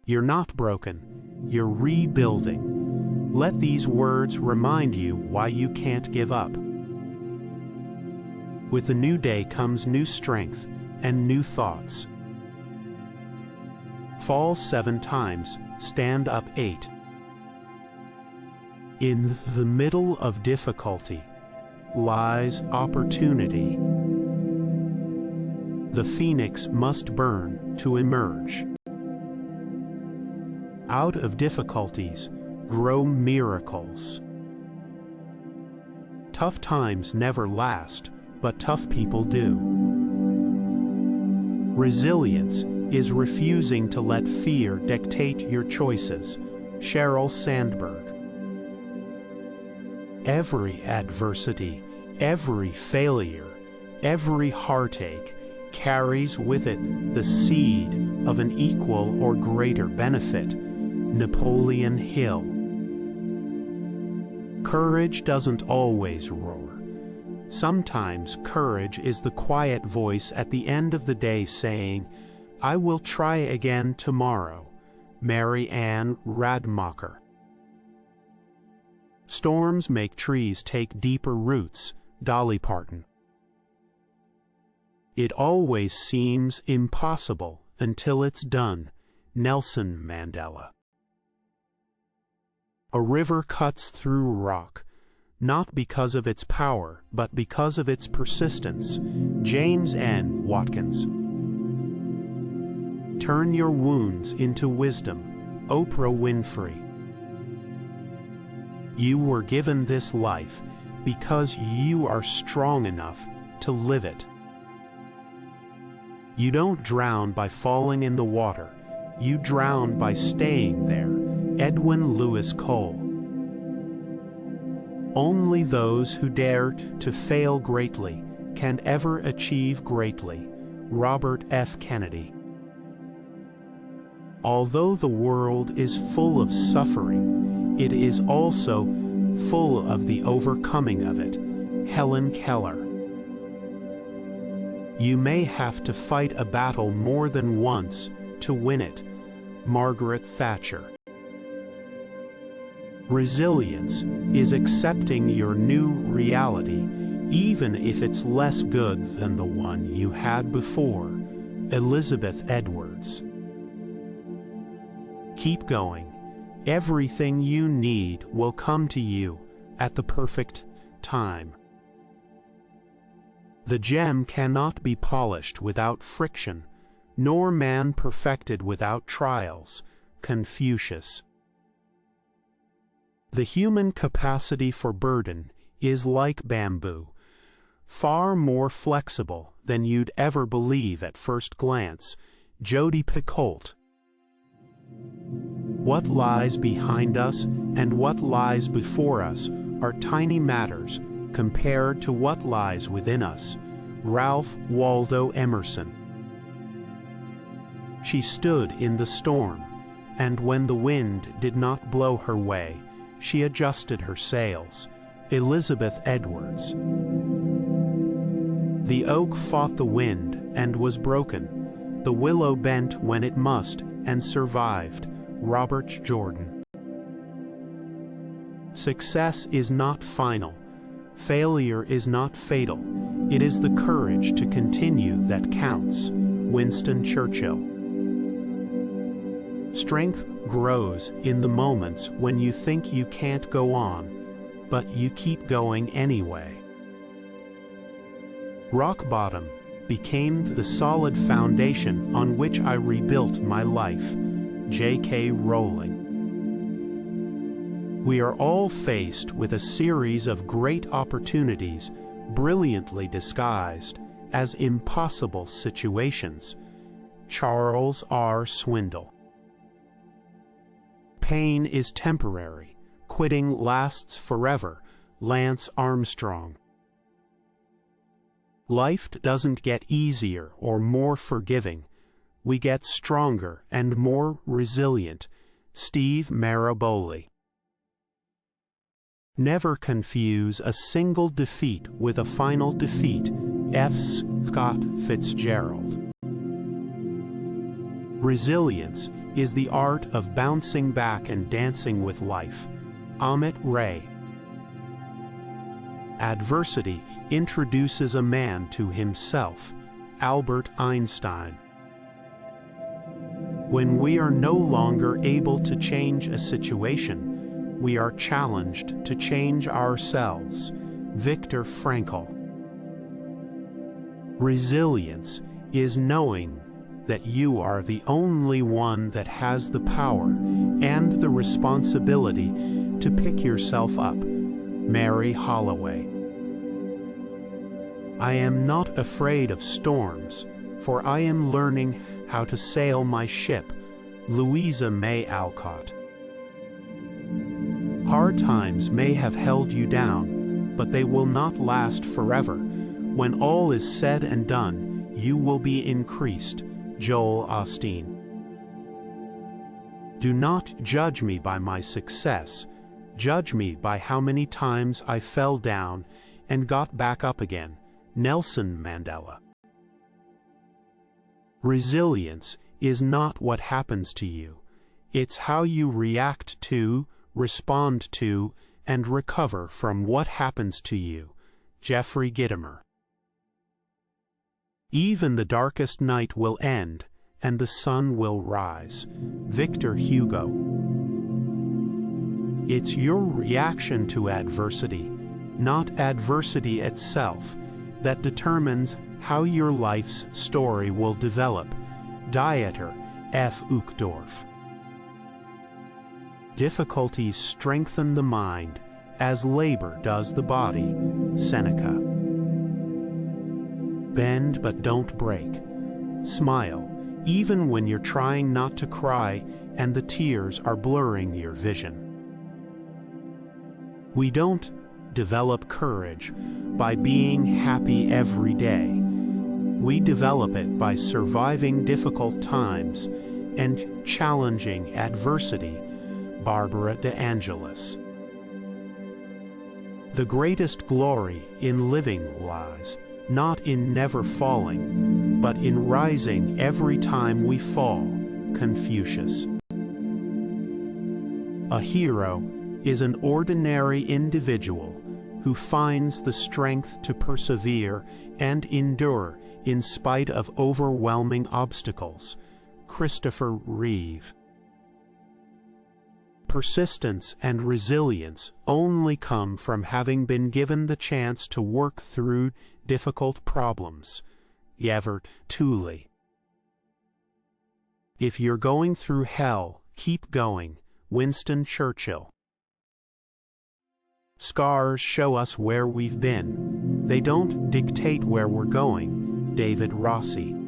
You're not broken. You're rebuilding. Let these words remind you why you can't give up. With a new day comes new strength and new thoughts. Fall 7 times, stand up 8. In the middle of difficulty lies opportunity. The phoenix must burn to emerge. Out of difficulties grow miracles. Tough times never last, but tough people do. Resilience is refusing to let fear dictate your choices. Sheryl Sandberg. Every adversity, every failure, every heartache carries with it the seed of an equal or greater benefit. Napoleon Hill. Courage doesn't always roar. Sometimes courage is the quiet voice at the end of the day saying, "I will try again tomorrow." Mary Ann Radmacher. Storms make trees take deeper roots. Dolly Parton. It always seems impossible until it's done. Nelson Mandela. A river cuts through rock, not because of its power, but because of its persistence. James N. Watkins. Turn your wounds into wisdom. Oprah Winfrey. You were given this life because you are strong enough to live it. You don't drown by falling in the water. You drown by staying there. Edwin Lewis Cole. Only those who dared to fail greatly can ever achieve greatly. Robert F. Kennedy. Although the world is full of suffering, it is also full of the overcoming of it. Helen Keller. You may have to fight a battle more than once to win it. Margaret Thatcher. Resilience is accepting your new reality, even if it's less good than the one you had before. Elizabeth Edwards. Keep going. Everything you need will come to you at the perfect time. The gem cannot be polished without friction, nor man perfected without trials. Confucius. The human capacity for burden is like bamboo, far more flexible than you'd ever believe at first glance. Jodi Picoult. What lies behind us and what lies before us are tiny matters compared to what lies within us. Ralph Waldo Emerson. She stood in the storm, and when the wind did not blow her way, she adjusted her sails. Elizabeth Edwards. The oak fought the wind and was broken. The willow bent when it must and survived. Robert Jordan. Success is not final. Failure is not fatal. It is the courage to continue that counts. Winston Churchill. Strength grows in the moments when you think you can't go on, but you keep going anyway. Rock bottom became the solid foundation on which I rebuilt my life. J.K. Rowling. We are all faced with a series of great opportunities, brilliantly disguised as impossible situations. Charles R. Swindoll. Pain is temporary. Quitting lasts forever. Lance Armstrong. Life doesn't get easier or more forgiving. We get stronger and more resilient. Steve Maraboli. Never confuse a single defeat with a final defeat. F. Scott Fitzgerald. Resilience is the art of bouncing back and dancing with life. Amit Ray. Adversity introduces a man to himself. Albert Einstein. When we are no longer able to change a situation, we are challenged to change ourselves. Viktor Frankl. Resilience is knowing that you are the only one that has the power and the responsibility to pick yourself up. Mary Holloway. I am not afraid of storms, for I am learning how to sail my ship. Louisa May Alcott. Hard times may have held you down, but they will not last forever. When all is said and done, you will be increased. Joel Osteen. Do not judge me by my success. Judge me by how many times I fell down and got back up again. Nelson Mandela. Resilience is not what happens to you. It's how you react to, respond to, and recover from what happens to you. Jeffrey Gitomer. Even the darkest night will end, and the sun will rise. Victor Hugo. It's your reaction to adversity, not adversity itself, that determines how your life's story will develop. Dieter F. Uchtdorf. Difficulties strengthen the mind, as labor does the body. Seneca. Bend but don't break. Smile, even when you're trying not to cry and the tears are blurring your vision. We don't develop courage by being happy every day. We develop it by surviving difficult times and challenging adversity. Barbara De Angelis. The greatest glory in living lies not in never falling, but in rising every time we fall. Confucius. A hero is an ordinary individual who finds the strength to persevere and endure in spite of overwhelming obstacles. Christopher Reeve. Persistence and resilience only come from having been given the chance to work through difficult problems. Evert Tooley. If you're going through hell, keep going. Winston Churchill. Scars show us where we've been. They don't dictate where we're going. David Rossi.